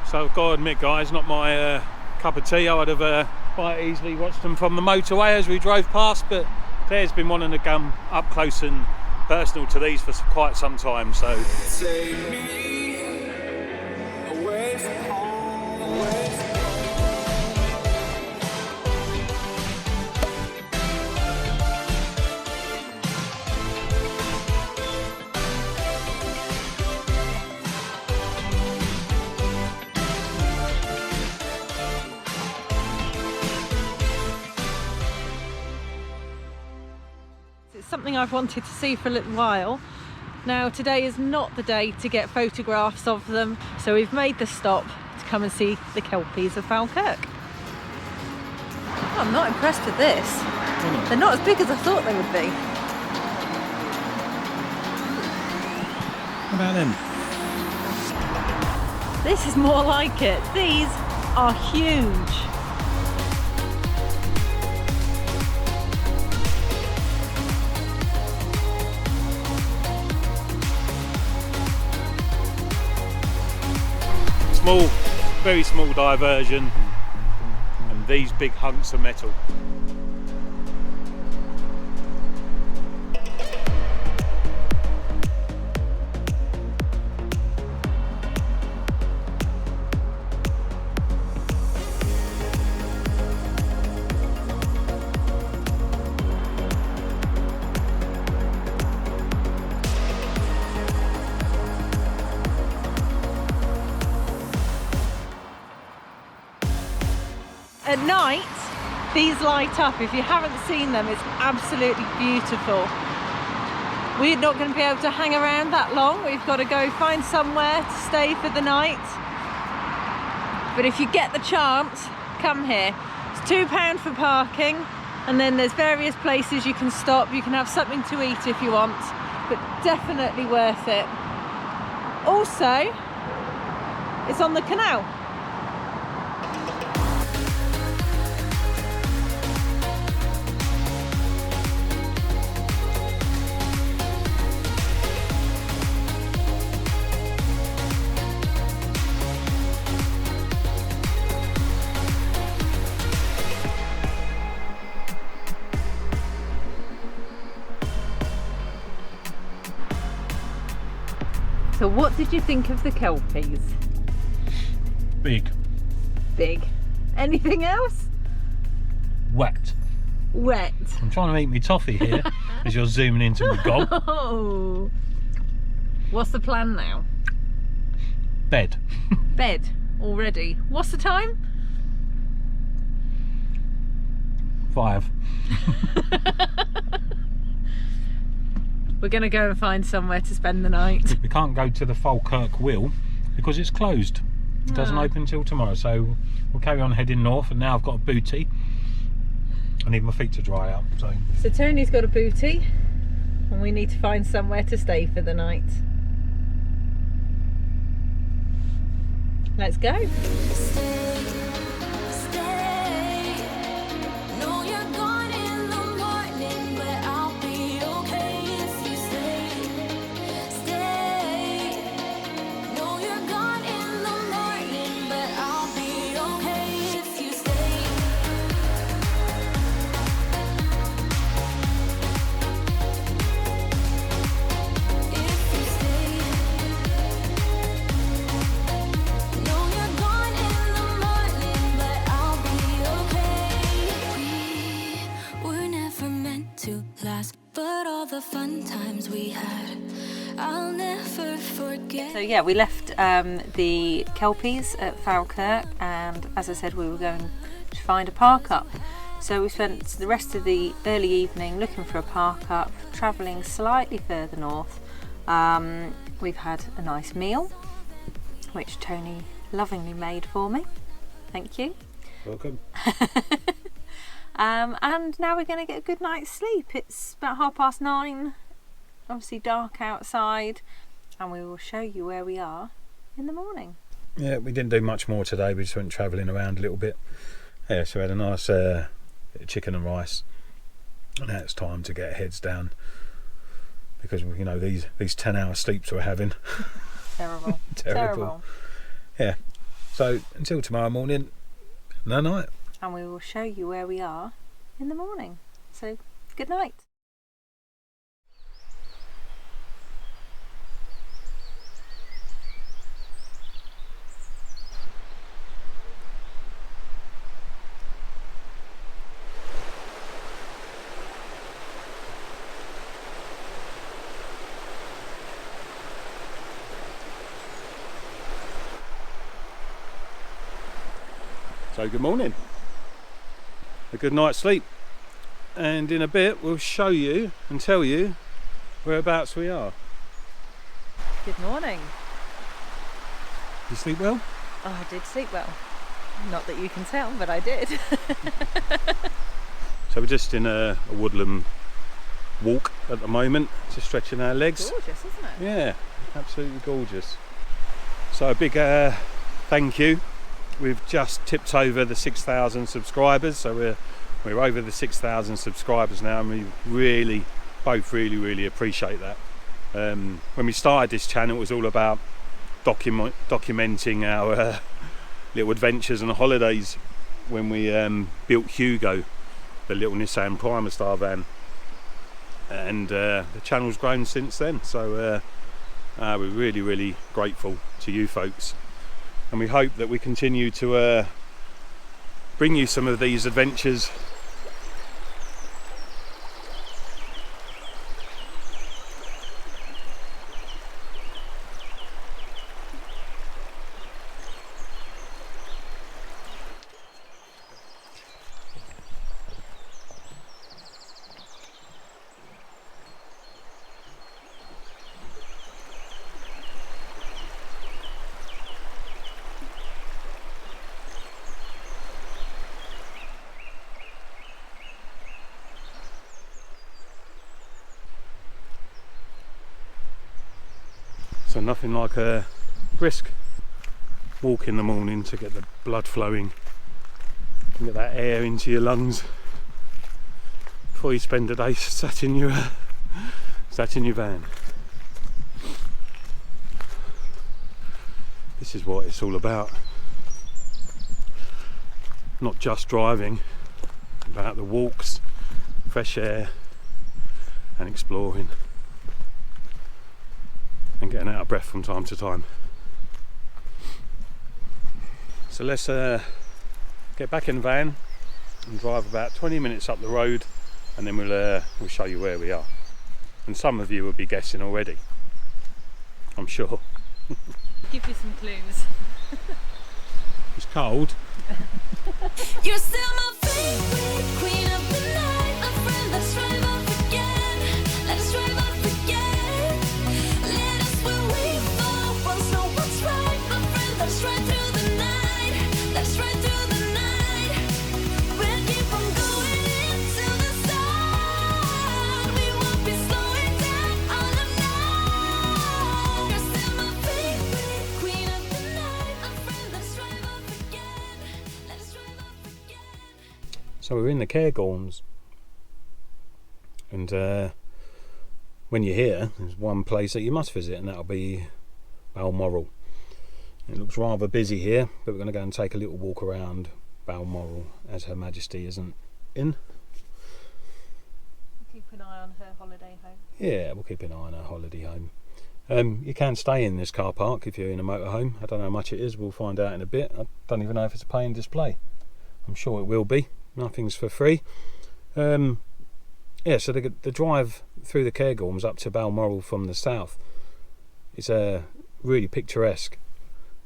So I've got to admit, guys, not my cup of tea. I would have quite easily watched them from the motorway as we drove past, but Claire's been wanting to come up close and personal to these for quite some time. So Take me away from home, away from It's something I've wanted to see for a little while. Now today is not the day to get photographs of them, so we've made the stop to come and see the Kelpies of Falkirk. Oh, I'm not impressed with this. They're not as big as I thought they would be. what about them? This is more like it. These are huge. Small, very small diversion, and these big hunks of metal. At night, these light up. If you haven't seen them, it's absolutely beautiful. We're not going to be able to hang around that long. We've got to go find somewhere to stay for the night. But if you get the chance, come here. It's £2 for parking, and then there's various places you can stop. You can have something to eat if you want, but definitely worth it. Also, it's on the canal. So what did you think of the Kelpies? Big. Big. Anything else? Wet. Wet. I'm trying to eat me toffee here as you're zooming into my gob. Oh. What's the plan now? Bed. Bed already. What's the time? 5. We're going to go and find somewhere to spend the night. We can't go to the Falkirk Wheel because it's closed. It doesn't open until tomorrow, so we'll carry on heading north. And now I've got a booty. I need my feet to dry out. So Tony's got a booty and we need to find somewhere to stay for the night. Let's go. So yeah, we left the Kelpies at Falkirk, and as I said, we were going to find a park up. So we spent the rest of the early evening looking for a park up, travelling slightly further north. We've had a nice meal, which Tony lovingly made for me. Thank you. Welcome. And now we're going to get a good night's sleep. It's about 9:30, obviously dark outside, and we will show you where we are in the morning. Yeah, we didn't do much more today. We just went travelling around a little bit. Yeah, so we had a nice bit of chicken and rice. And now it's time to get our heads down, because you know these 10-hour sleeps we're having. Terrible. Terrible. Yeah. So until tomorrow morning, no night. And we will show you where we are in the morning. So good night. So good morning, a good night's sleep, and in a bit we'll show you and tell you whereabouts we are. Good morning. You sleep well? Oh, I did sleep well. Not that you can tell, but I did. So we're just in a woodland walk at the moment, just stretching our legs. Gorgeous, isn't it? Yeah, absolutely gorgeous. So a big thank you. We've just tipped over the 6,000 subscribers, so we're over the 6,000 subscribers now, and we really appreciate that. When we started this channel, it was all about documenting our little adventures and holidays when we built Hugo, the little Nissan Primastar van, and the channel's grown since then. So we're really grateful to you folks. And we hope that we continue to bring you some of these adventures. So nothing like a brisk walk in the morning to get the blood flowing, get that air into your lungs before you spend the day sat in your van. This is what it's all about. Not just driving, about the walks, fresh air and exploring. And getting out of breath from time to time. So let's get back in the van and drive about 20 minutes up the road, and then we'll show you where we are. And some of you will be guessing already, I'm sure. Give you some clues. It's cold. You're still my favorite queen of the night, my friend. Let's drive off again. Let's drive off again. Let us where we fall. Once know what's right, my friend. Let's ride through the night. Let's ride through the night. We'll keep on going into the sun. We won't be slowing down all the night. You're still my favorite queen of the night, my friend. Let's drive off again. Let's drive off again. So we're in the Cairngorms, and when you're here, there's one place that you must visit, and that'll be Balmoral. It looks rather busy here, but we're going to go and take a little walk around Balmoral as Her Majesty isn't in. Keep an eye on her holiday home. Yeah, we'll keep an eye on our holiday home. You can stay in this car park if you're in a motorhome. I don't know how much it is, we'll find out in a bit. I don't even know if it's a paying display. I'm sure it will be. Nothing's for free. Yeah, so the drive through the Cairngorms up to Balmoral from the south is really picturesque.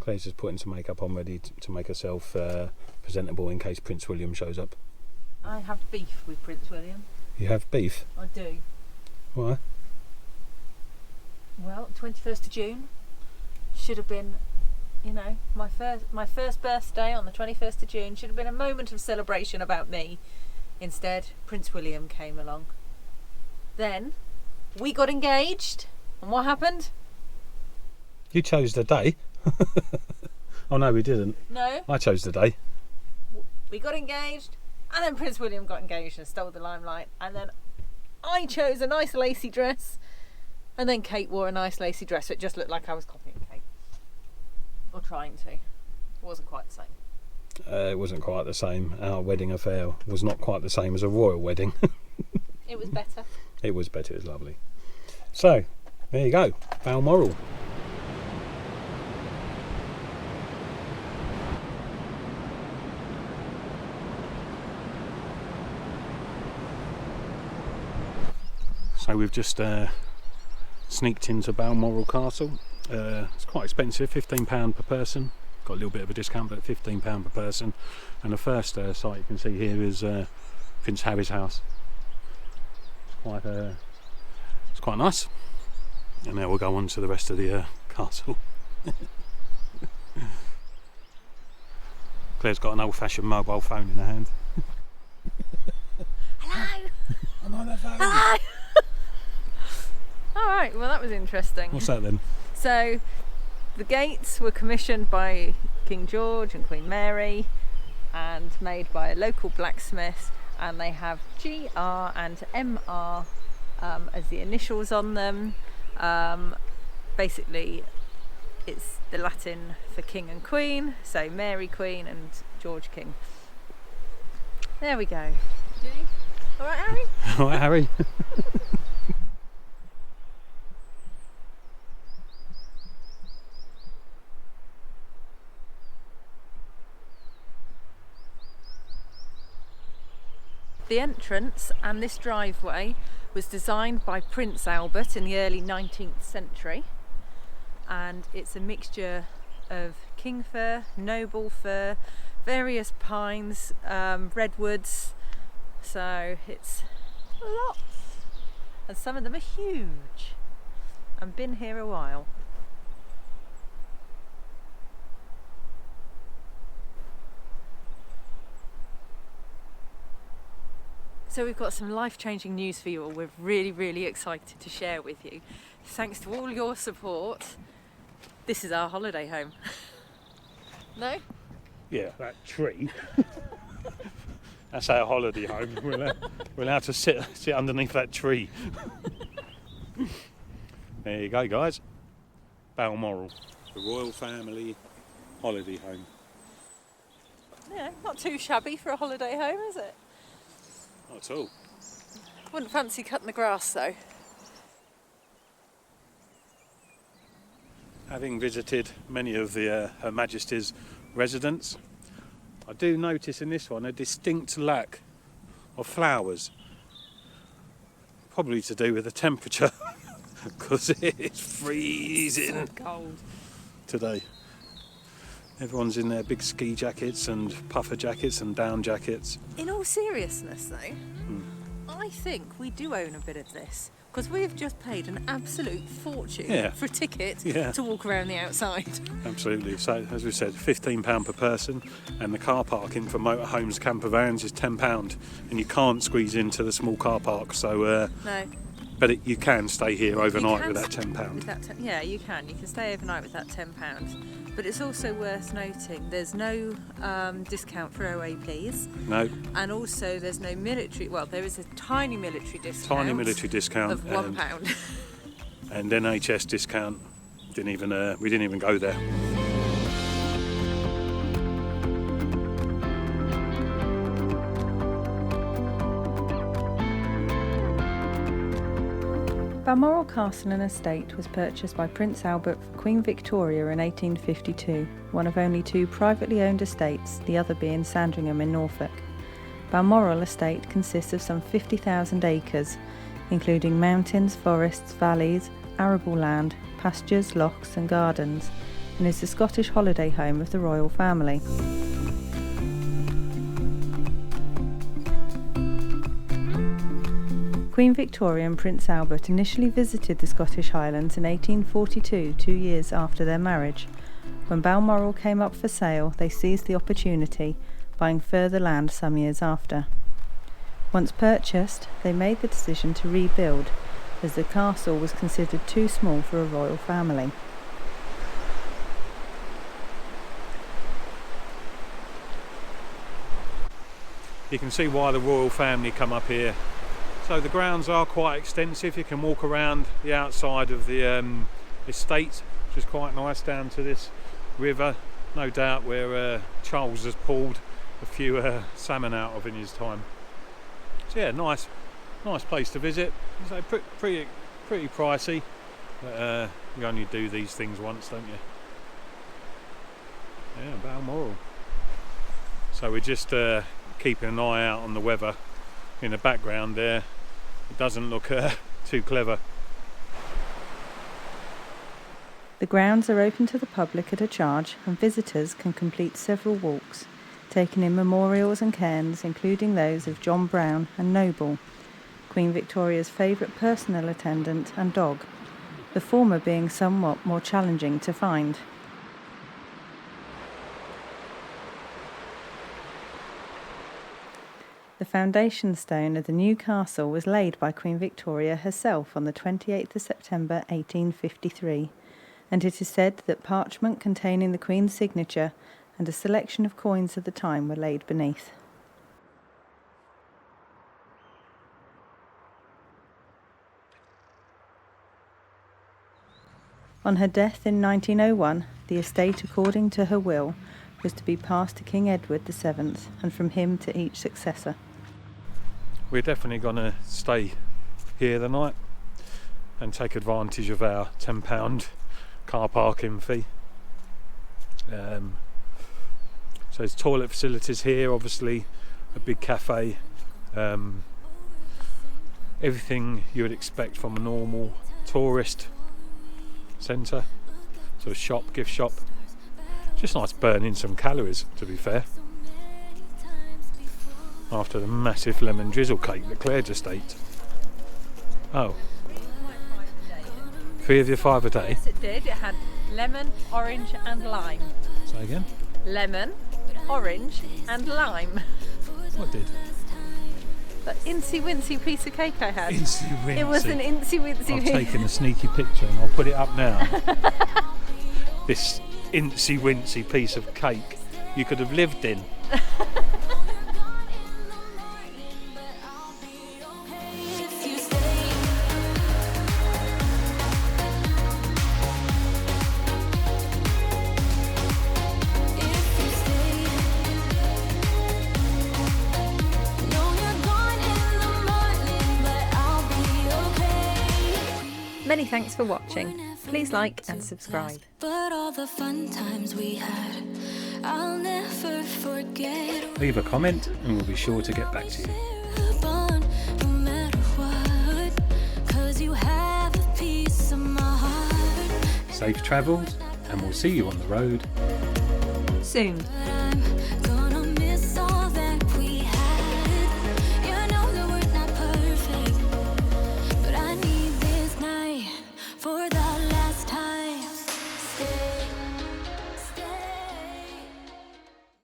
Claire's just putting some makeup on, ready to make herself presentable in case Prince William shows up. I have beef with Prince William. You have beef? I do. Why? Well, 21st of June should have been, you know, my first birthday on the 21st of June should have been a moment of celebration about me. Instead, Prince William came along. Then we got engaged, and what happened? You chose the day. Oh no, we didn't. No, I chose the day. we got engaged, and then Prince William got engaged and stole the limelight, and then I chose a nice lacy dress, and then Kate wore a nice lacy dress, so it just looked like I was copying Kate. Or trying to. Wasn't quite the same. It wasn't quite the same. Our wedding affair was not quite the same as a royal wedding. It was better. It was better, it was lovely. So, there you go, Balmoral. So we've just sneaked into Balmoral Castle. It's quite expensive, £15 per person. Got a little bit of a discount, but £15 per person. And the first sight you can see here is Prince Harry's house. It's quite nice. And now we'll go on to the rest of the castle. Claire's got an old-fashioned mobile phone in her hand. Hello. I'm on the phone. Hello. All right. Well, that was interesting. What's that then? So, the gates were commissioned by King George and Queen Mary, and made by a local blacksmith. And they have GR and MR as the initials on them. Basically, it's the Latin for King and Queen, so Mary Queen and George King. There we go. All right, Harry? All right, Harry. The entrance and this driveway was designed by Prince Albert in the early 19th century, and it's a mixture of king fir, noble fir, various pines, redwoods, so it's lots, and some of them are huge and been here a while. So we've got some life-changing news for you all. We're really excited to share with you. Thanks to all your support, this is our holiday home. No? Yeah, that tree. That's our holiday home. We're allowed to sit underneath that tree. There you go, guys. Balmoral, the royal family holiday home. Yeah, not too shabby for a holiday home, is it? Not at all. Wouldn't fancy cutting the grass though. Having visited many of the Her Majesty's residents, I do notice in this one a distinct lack of flowers. Probably to do with the temperature, because it's freezing So cold. today. Everyone's in their big ski jackets and puffer jackets and down jackets. In all seriousness though, I think we do own a bit of this, because we've just paid an absolute fortune for a ticket to walk around the outside. Absolutely. So, as we said, £15 per person, and the car parking for motorhomes, campervans is £10, and you can't squeeze into the small car park. So, No. but you can stay here overnight with that £10. Yeah, you can. You can stay overnight with that £10. But it's also worth noting there's no discount for OAPs. No. And also there's no military. Well, there is a tiny military discount. Tiny military discount of £1. And NHS discount. We didn't even go there. Balmoral Castle and Estate was purchased by Prince Albert for Queen Victoria in 1852, one of only two privately owned estates, the other being Sandringham in Norfolk. Balmoral Estate consists of some 50,000 acres, including mountains, forests, valleys, arable land, pastures, lochs and gardens, and is the Scottish holiday home of the royal family. Queen Victoria and Prince Albert initially visited the Scottish Highlands in 1842, 2 years after their marriage. When Balmoral came up for sale, they seized the opportunity, buying further land some years after. Once purchased, they made the decision to rebuild, as the castle was considered too small for a royal family. You can see why the royal family come up here. So the grounds are quite extensive. You can walk around the outside of the estate, which is quite nice, down to this river no doubt where Charles has pulled a few salmon out of in his time. So yeah, nice place to visit. So pretty pricey, but you only do these things once, don't you? Yeah, Balmoral. So we're just keeping an eye out on the weather in the background there. It doesn't look too clever. The grounds are open to the public at a charge, and visitors can complete several walks, taking in memorials and cairns, including those of John Brown and Noble, Queen Victoria's favourite personal attendant and dog, the former being somewhat more challenging to find. The foundation stone of the new castle was laid by Queen Victoria herself on the 28th of September 1853, and it is said that parchment containing the Queen's signature and a selection of coins of the time were laid beneath. On her death in 1901, the estate, according to her will, was to be passed to King Edward VII, and from him to each successor. We're definitely going to stay here the night and take advantage of our £10 car parking fee. So there's toilet facilities here, obviously a big cafe, everything you would expect from a normal tourist centre, sort of shop, gift shop. Just nice burning some calories, to be fair, after the massive lemon drizzle cake that Claire just ate. Oh, 3 of your 5 a day? Yes, it did. It had lemon, orange and lime. Say again? Lemon, orange and lime. What did? That incy wincy piece of cake I had. Incy wincy. It was an incy wincy I've piece. taken a sneaky picture and I'll put it up now. This incy wincy piece of cake you could have lived in. Many thanks for watching. Please like and subscribe. But all the fun times we had, I'll never forget. Leave a comment and we'll be sure to get back to you. No matter what, 'cause you have a piece of my heart. Safe travels and we'll see you on the road Soon.